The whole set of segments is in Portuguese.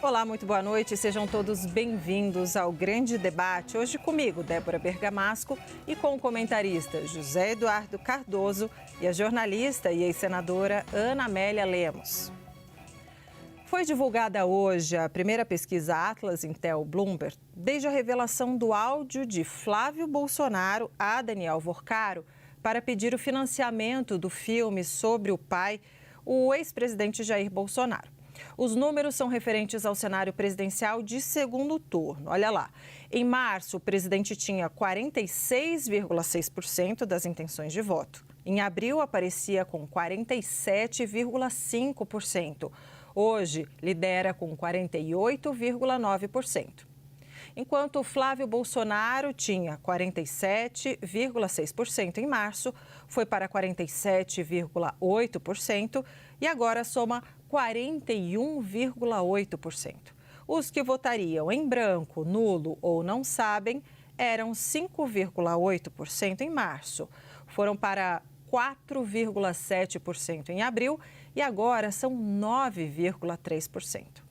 Olá, muito boa noite. Sejam todos bem-vindos ao Grande Debate. Hoje comigo, Débora Bergamasco, e com o comentarista José Eduardo Cardoso e a jornalista e ex-senadora Ana Amélia Lemos. Foi divulgada hoje a primeira pesquisa Atlas Intel Bloomberg desde a revelação do áudio de Flávio Bolsonaro a Daniel Worcaro para pedir o financiamento do filme sobre o pai, o ex-presidente Jair Bolsonaro. Os números são referentes ao cenário presidencial de segundo turno. Olha lá, em março o presidente tinha 46,6% das intenções de voto. Em abril aparecia com 47,5%. Hoje lidera com 48,9%. Enquanto Flávio Bolsonaro tinha 47,6% em março, foi para 47,8% e agora soma 41,8%. Os que votariam em branco, nulo ou não sabem eram 5,8% em março, foram para 4,7% em abril e agora são 9,3%.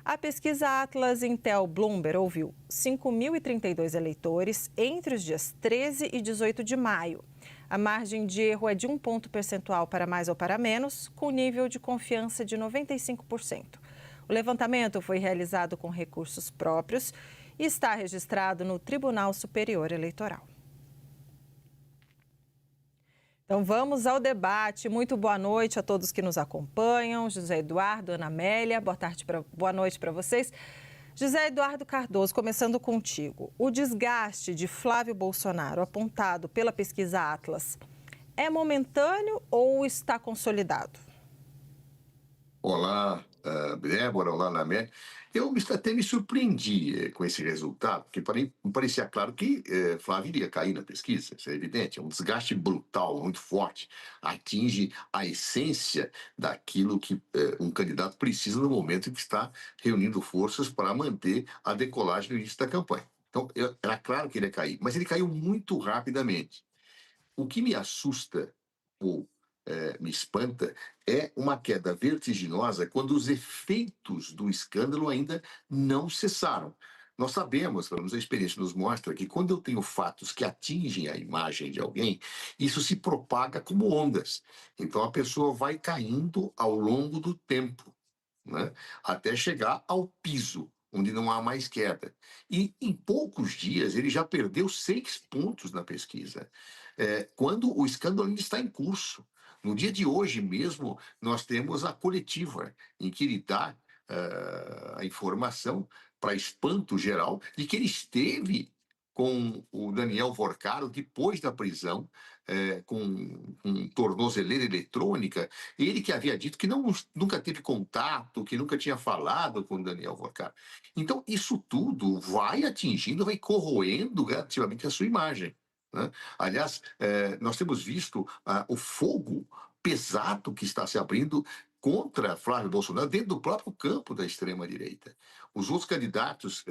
A pesquisa Atlas Intel Bloomberg ouviu 5.032 eleitores entre os dias 13 e 18 de maio. A margem de erro é de 1 ponto percentual para mais ou para menos, com nível de confiança de 95%. O levantamento foi realizado com recursos próprios e está registrado no Tribunal Superior Eleitoral. Então vamos ao debate. Muito boa noite a todos que nos acompanham. José Eduardo, Ana Amélia, boa noite para vocês. José Eduardo Cardoso, começando contigo. O desgaste de Flávio Bolsonaro apontado pela pesquisa Atlas é momentâneo ou está consolidado? Olá, Débora, olá, Ana Amélia. Eu até me surpreendi com esse resultado, porque me parecia claro que Flávio iria cair na pesquisa, isso é evidente. É um desgaste brutal, muito forte, atinge a essência daquilo que um candidato precisa no momento em que está reunindo forças para manter a decolagem no início da campanha. Então, era claro que ele ia cair, mas ele caiu muito rapidamente. O que me assusta, ou me espanta, é uma queda vertiginosa quando os efeitos do escândalo ainda não cessaram. Nós sabemos, pelo menos a experiência nos mostra, que quando eu tenho fatos que atingem a imagem de alguém, isso se propaga como ondas. Então a pessoa vai caindo ao longo do tempo, né? Até chegar ao piso, onde não há mais queda. E em poucos dias ele já perdeu 6 pontos na pesquisa, quando o escândalo ainda está em curso. No dia de hoje mesmo, nós temos a coletiva, em que ele dá a informação, para espanto geral, de que ele esteve com o Daniel Worcaro depois da prisão, com tornozeleira eletrônica. Ele que havia dito que nunca teve contato, que nunca tinha falado com o Daniel Worcaro. Então, isso tudo vai atingindo, vai corroendo gradativamente a sua imagem, né? Aliás, nós temos visto o fogo pesado que está se abrindo contra Flávio Bolsonaro dentro do próprio campo da extrema-direita. Os outros candidatos,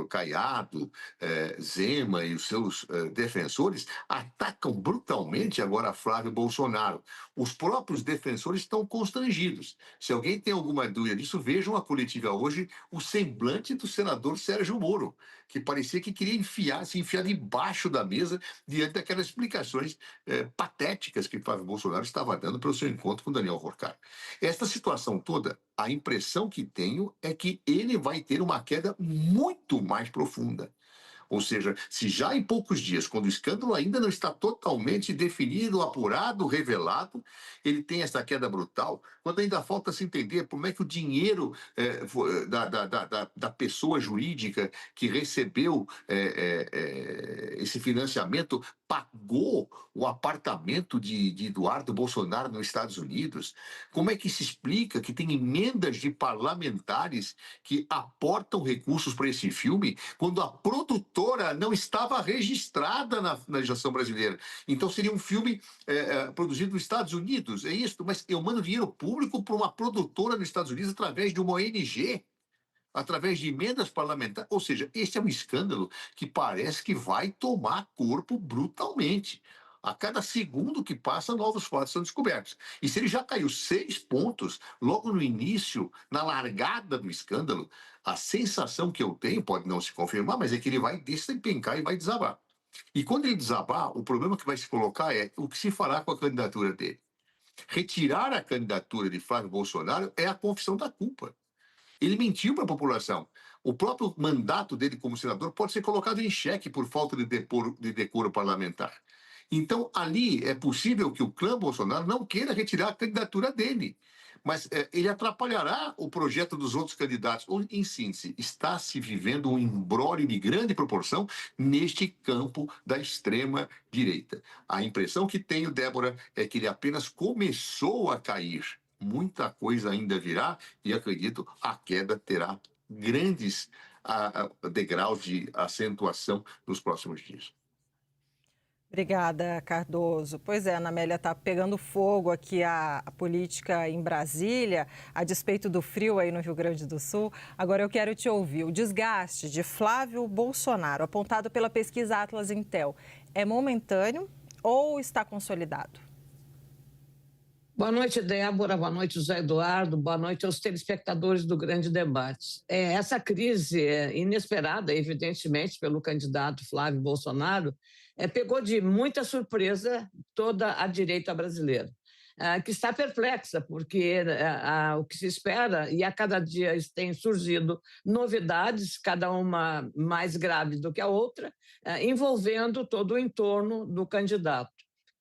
Caiado, Zema e os seus defensores, atacam brutalmente agora Flávio Bolsonaro. Os próprios defensores estão constrangidos. Se alguém tem alguma dúvida disso, vejam a coletiva hoje, o semblante do senador Sérgio Moro, que parecia que queria se enfiar debaixo da mesa diante daquelas explicações patéticas que Flávio Bolsonaro estava dando para o seu encontro com Daniel Worcaro. Esta situação toda, a impressão que tenho é que ele vai ter uma queda muito mais profunda. Ou seja, se já em poucos dias, quando o escândalo ainda não está totalmente definido, apurado, revelado, ele tem essa queda brutal, quando ainda falta se entender como é que o dinheiro da pessoa jurídica que recebeu esse financiamento pagou o apartamento de Eduardo Bolsonaro nos Estados Unidos. Como é que se explica que tem emendas de parlamentares que aportam recursos para esse filme quando a produtora não estava registrada na legislação brasileira? Então seria um filme produzido nos Estados Unidos, é isso? Mas eu mando dinheiro público para uma produtora nos Estados Unidos através de uma ONG, através de emendas parlamentares. Ou seja, esse é um escândalo que parece que vai tomar corpo brutalmente. A cada segundo que passa, novos fatos são descobertos. E se ele já caiu 6 pontos logo no início, na largada do escândalo, a sensação que eu tenho, pode não se confirmar, mas é que ele vai despencar e vai desabar. E quando ele desabar, o problema que vai se colocar é o que se fará com a candidatura dele. Retirar a candidatura de Flávio Bolsonaro é a confissão da culpa. Ele mentiu para a população. O próprio mandato dele como senador pode ser colocado em xeque por falta de decoro parlamentar. Então, ali é possível que o clã Bolsonaro não queira retirar a candidatura dele, mas ele atrapalhará o projeto dos outros candidatos. Ou, em síntese, está se vivendo um imbróglio de grande proporção neste campo da extrema-direita. A impressão que tenho, Débora, é que ele apenas começou a cair. Muita coisa ainda virá e acredito a queda terá grandes degraus de acentuação nos próximos dias. Obrigada, Cardoso. Pois é, Ana Amélia, está pegando fogo aqui a política em Brasília, a despeito do frio aí no Rio Grande do Sul. Agora eu quero te ouvir. O desgaste de Flávio Bolsonaro, apontado pela pesquisa Atlas Intel, é momentâneo ou está consolidado? Boa noite, Débora. Boa noite, José Eduardo. Boa noite aos telespectadores do Grande Debate. Essa crise inesperada, evidentemente, pelo candidato Flávio Bolsonaro, pegou de muita surpresa toda a direita brasileira, que está perplexa, porque o que se espera, e a cada dia têm surgido novidades, cada uma mais grave do que a outra, envolvendo todo o entorno do candidato.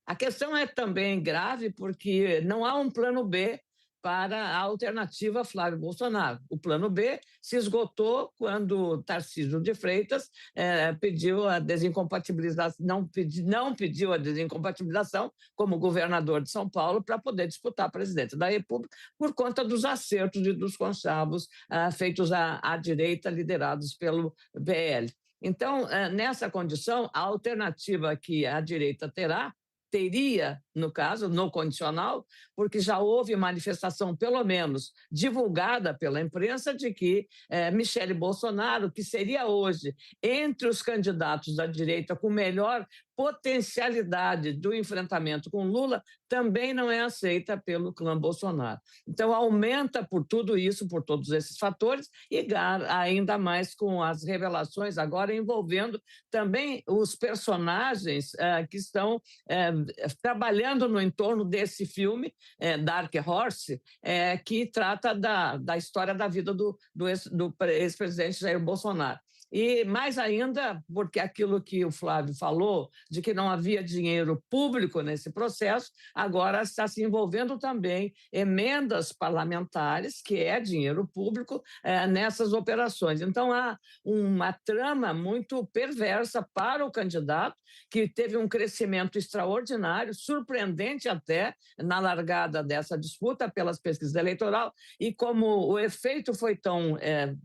A questão é também grave porque não há um plano B para a alternativa Flávio Bolsonaro. O plano B se esgotou quando Tarcísio de Freitas pediu a desincompatibilização, não pediu a desincompatibilização como governador de São Paulo para poder disputar a presidência da República por conta dos acertos e dos conchavos feitos à direita, liderados pelo PL. Então, nessa condição, a alternativa que a direita teria, no caso, no condicional, porque já houve manifestação, pelo menos divulgada pela imprensa, de que Michele Bolsonaro, que seria hoje entre os candidatos da direita com melhor potencialidade do enfrentamento com Lula, também não é aceita pelo clã Bolsonaro. Então, aumenta por tudo isso, por todos esses fatores, e ainda mais com as revelações agora envolvendo também os personagens que estão trabalhando no entorno desse filme, Dark Horse, que trata da história da vida do ex-presidente Jair Bolsonaro. E mais ainda, porque aquilo que o Flávio falou, de que não havia dinheiro público nesse processo, agora está se envolvendo também emendas parlamentares, que é dinheiro público, nessas operações. Então, há uma trama muito perversa para o candidato, que teve um crescimento extraordinário, surpreendente até, na largada dessa disputa pelas pesquisas eleitorais, e como o efeito foi tão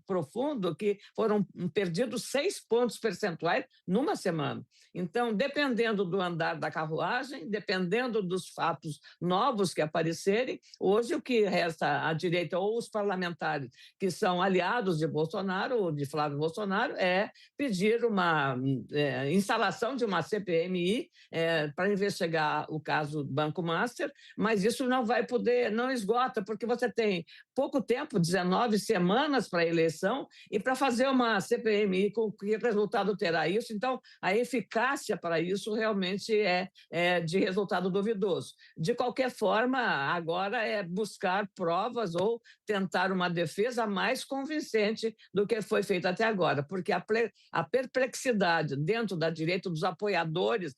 profundo que foram perdidos 6 pontos percentuais numa semana. Então, dependendo do andar da carruagem, dependendo dos fatos novos que aparecerem, hoje o que resta à direita ou os parlamentares que são aliados de Bolsonaro ou de Flávio Bolsonaro é pedir uma instalação de uma CPMI para investigar o caso Banco Master, mas isso não vai poder, não esgota, porque você tem pouco tempo, 19 semanas para a eleição, e para fazer uma CPMI, com que resultado terá isso? Então, a eficácia para isso realmente é de resultado duvidoso. De qualquer forma, agora é buscar provas ou tentar uma defesa mais convincente do que foi feito até agora, porque a perplexidade dentro da direita dos apoiadores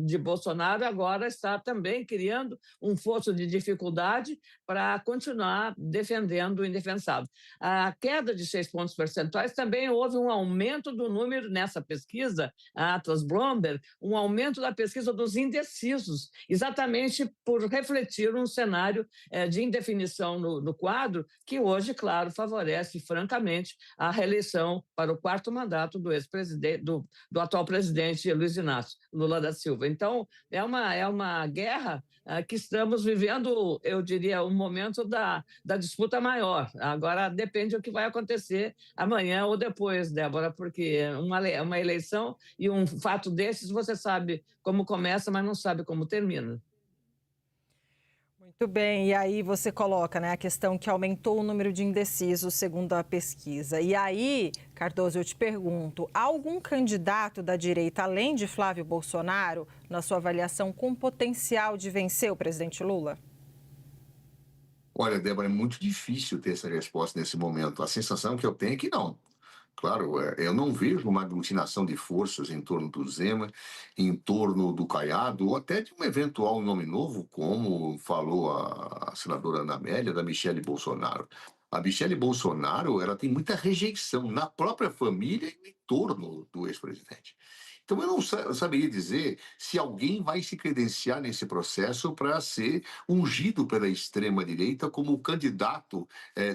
de Bolsonaro agora está também criando um fosso de dificuldade para continuar defendendo o indefensável. A queda de 6 pontos percentuais também houve um aumento do número, nessa pesquisa, a Atlas Bloomberg, um aumento da pesquisa dos indecisos, exatamente por refletir um cenário de indefinição no quadro, que hoje, claro, favorece francamente a reeleição para o 4º mandato do ex-presidente, do atual presidente Luiz Inácio Lula da Silva. Então, é uma guerra que estamos vivendo, eu diria, um momento da disputa maior. Agora, depende do que vai acontecer amanhã ou depois dela. Débora, porque uma eleição e um fato desses, você sabe como começa, mas não sabe como termina. Muito bem, e aí você coloca, né, a questão que aumentou o número de indecisos, segundo a pesquisa. E aí, Cardoso, eu te pergunto, há algum candidato da direita, além de Flávio Bolsonaro, na sua avaliação, com potencial de vencer o presidente Lula? Olha, Débora, é muito difícil ter essa resposta nesse momento. A sensação que eu tenho é que não. Claro, eu não vejo uma aglutinação de forças em torno do Zema, em torno do Caiado, ou até de um eventual nome novo, como falou a senadora Ana Amélia, da Michele Bolsonaro. A Michele Bolsonaro, ela tem muita rejeição na própria família e no entorno do ex-presidente. Então, eu não saberia dizer se alguém vai se credenciar nesse processo para ser ungido pela extrema-direita como o candidato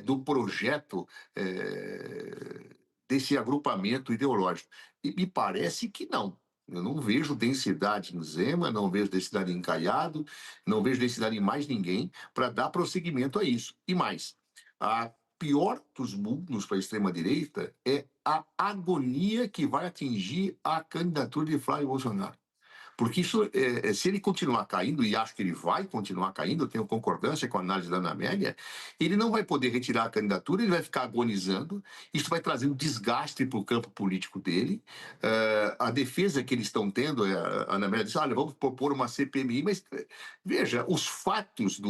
do projeto desse agrupamento ideológico. E me parece que não. Eu não vejo densidade no Zema, não vejo densidade em Caiado, não vejo densidade em mais ninguém para dar prosseguimento a isso. E mais, a pior dos mundos para a extrema-direita é a agonia que vai atingir a candidatura de Flávio Bolsonaro. Porque isso, se ele continuar caindo, e acho que ele vai continuar caindo, eu tenho concordância com a análise da Ana Amélia, ele não vai poder retirar a candidatura, ele vai ficar agonizando, isso vai trazer um desgaste para o campo político dele. A defesa que eles estão tendo, a Ana Amélia disse, olha, vamos propor uma CPMI, mas veja, os fatos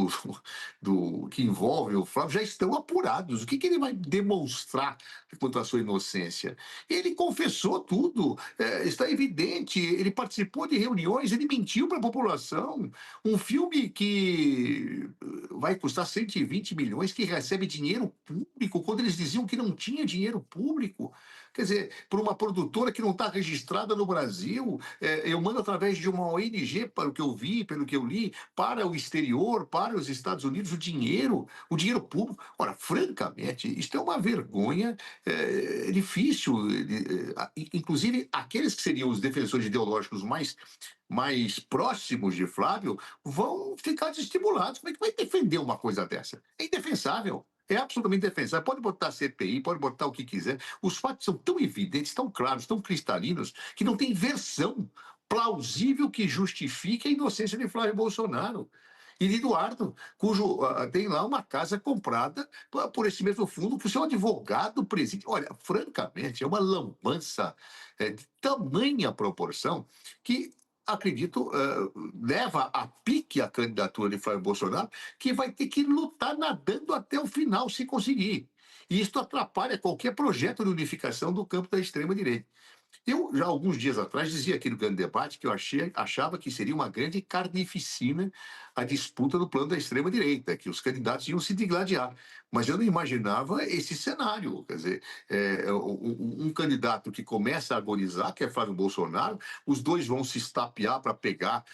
que envolvem o Flávio já estão apurados. O que ele vai demonstrar quanto à sua inocência? Ele confessou tudo, está evidente, ele participou de reuniões, ele mentiu para a população. Um filme que vai custar 120 milhões, que recebe dinheiro público, quando eles diziam que não tinha dinheiro público. Quer dizer, por uma produtora que não está registrada no Brasil, eu mando através de uma ONG, para o que eu vi, pelo que eu li, para o exterior, para os Estados Unidos, o dinheiro público. Ora, francamente, isso é uma vergonha difícil. Inclusive, aqueles que seriam os defensores ideológicos mais próximos de Flávio vão ficar desestimulados. Como é que vai defender uma coisa dessa? É indefensável. É absolutamente defensável. Pode botar CPI, pode botar o que quiser. Os fatos são tão evidentes, tão claros, tão cristalinos, que não tem versão plausível que justifique a inocência de Flávio Bolsonaro. E de Eduardo, cujo tem lá uma casa comprada por esse mesmo fundo, que o seu advogado preside. Olha, francamente, é uma lambança de tamanha proporção que, acredito, leva a pique a candidatura de Flávio Bolsonaro, que vai ter que lutar nadando até o final, se conseguir. E isso atrapalha qualquer projeto de unificação do campo da extrema-direita. Eu, já alguns dias atrás, dizia aqui no grande debate que eu achava que seria uma grande carnificina a disputa do plano da extrema-direita, que os candidatos iam se digladiar. Mas eu não imaginava esse cenário. Quer dizer, um candidato que começa a agonizar, que é Flávio Bolsonaro, os dois vão se estapear para pegar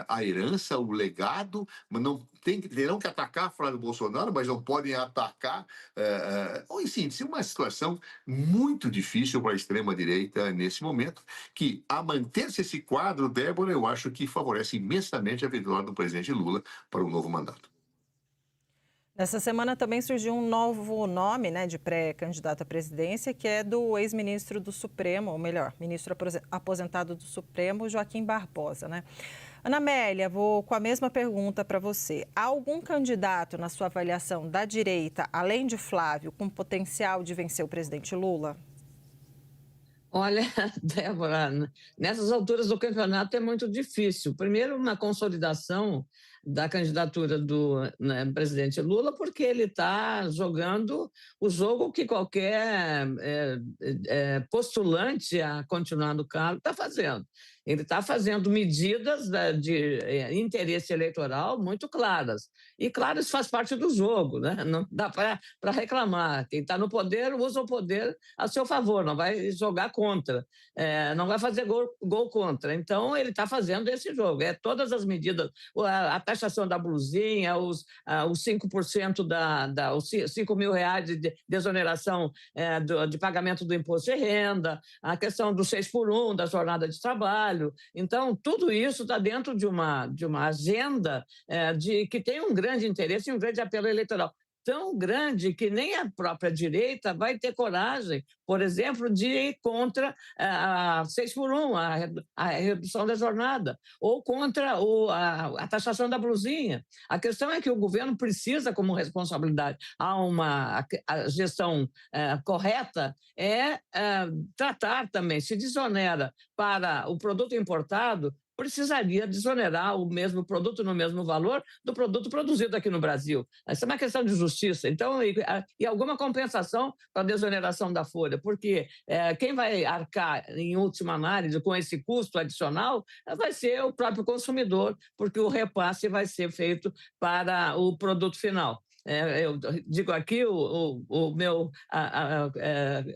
a herança, o legado, mas terão que atacar Flávio Bolsonaro, mas não podem atacar. Ou, em síntese, uma situação muito difícil para a extrema-direita nesse momento, que, a manter-se esse quadro, Débora, eu acho que favorece imensamente a vitória do presidente Lula para o novo mandato. Nessa semana também surgiu um novo nome, né, de pré-candidato à presidência, que é do ex-ministro do Supremo, ou melhor, ministro aposentado do Supremo, Joaquim Barbosa, né? Ana Amélia, vou com a mesma pergunta para você. Há algum candidato, na sua avaliação, da direita, além de Flávio, com potencial de vencer o presidente Lula? Olha, Débora, nessas alturas do campeonato é muito difícil. Primeiro, uma consolidação da candidatura do presidente Lula, porque ele está jogando o jogo que qualquer postulante a continuar no cargo está fazendo. Ele está fazendo medidas de interesse eleitoral muito claras. E, claro, isso faz parte do jogo, né? Não dá para reclamar. Quem está no poder usa o poder a seu favor, não vai jogar contra, não vai fazer gol contra. Então, ele está fazendo esse jogo. Todas as medidas, a taxação da blusinha, os 5% os 5 mil reais de exoneração de pagamento do imposto de renda, a questão do 6x1, da jornada de trabalho. Então, tudo isso está dentro de uma agenda que tem um grande interesse e um grande apelo eleitoral. tão grande que nem a própria direita vai ter coragem, por exemplo, de ir contra a 6x1, a redução da jornada, ou contra a taxação da blusinha. A questão é que o governo precisa, como responsabilidade, a gestão correta, tratar também, se desonera para o produto importado, precisaria desonerar o mesmo produto no mesmo valor do produto produzido aqui no Brasil. Essa é uma questão de justiça. Então, e alguma compensação para a desoneração da folha, porque quem vai arcar, em última análise, com esse custo adicional vai ser o próprio consumidor, porque o repasse vai ser feito para o produto final. Eu digo aqui, o meu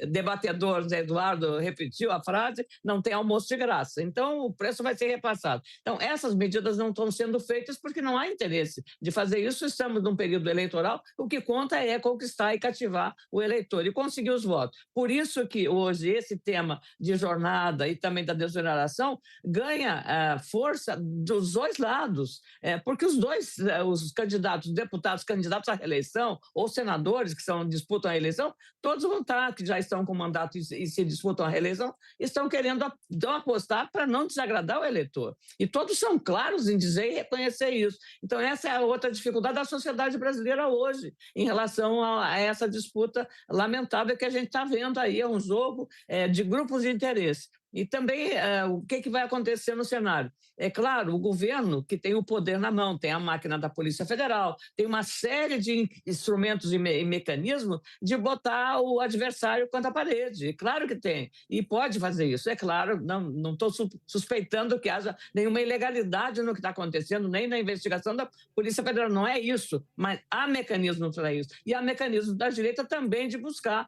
debatedor Zé Eduardo repetiu a frase, não tem almoço de graça, então o preço vai ser repassado. Então essas medidas não estão sendo feitas porque não há interesse de fazer isso, estamos num período eleitoral, o que conta é conquistar e cativar o eleitor e conseguir os votos. Por isso que hoje esse tema de jornada e também da desoneração ganha força dos dois lados, porque os candidatos, deputados candidatos à reeleição, ou senadores que disputam a eleição, todos vão estar, que já estão com mandato e se disputam a reeleição, estão querendo apostar para não desagradar o eleitor. E todos são claros em dizer e reconhecer isso. Então, essa é a outra dificuldade da sociedade brasileira hoje, em relação a essa disputa lamentável que a gente está vendo aí, é um jogo de grupos de interesse. E também o que vai acontecer no cenário? É claro, o governo, que tem o poder na mão, tem a máquina da Polícia Federal, tem uma série de instrumentos e mecanismos de botar o adversário contra a parede. Claro que tem, e pode fazer isso. É claro, não estou suspeitando que haja nenhuma ilegalidade no que está acontecendo, nem na investigação da Polícia Federal, não é isso, mas há mecanismos para isso. E há mecanismos da direita também de buscar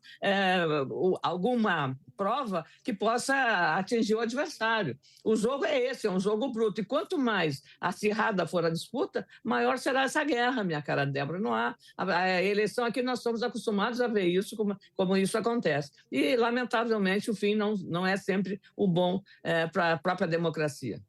alguma prova que possa atingir o adversário. O jogo é esse, é um jogo bruto. E quanto mais acirrada for a disputa, maior será essa guerra, minha cara Débora. Não há a eleição aqui, nós estamos acostumados a ver isso, como isso acontece. E, lamentavelmente, o fim não é sempre o bom para a própria democracia.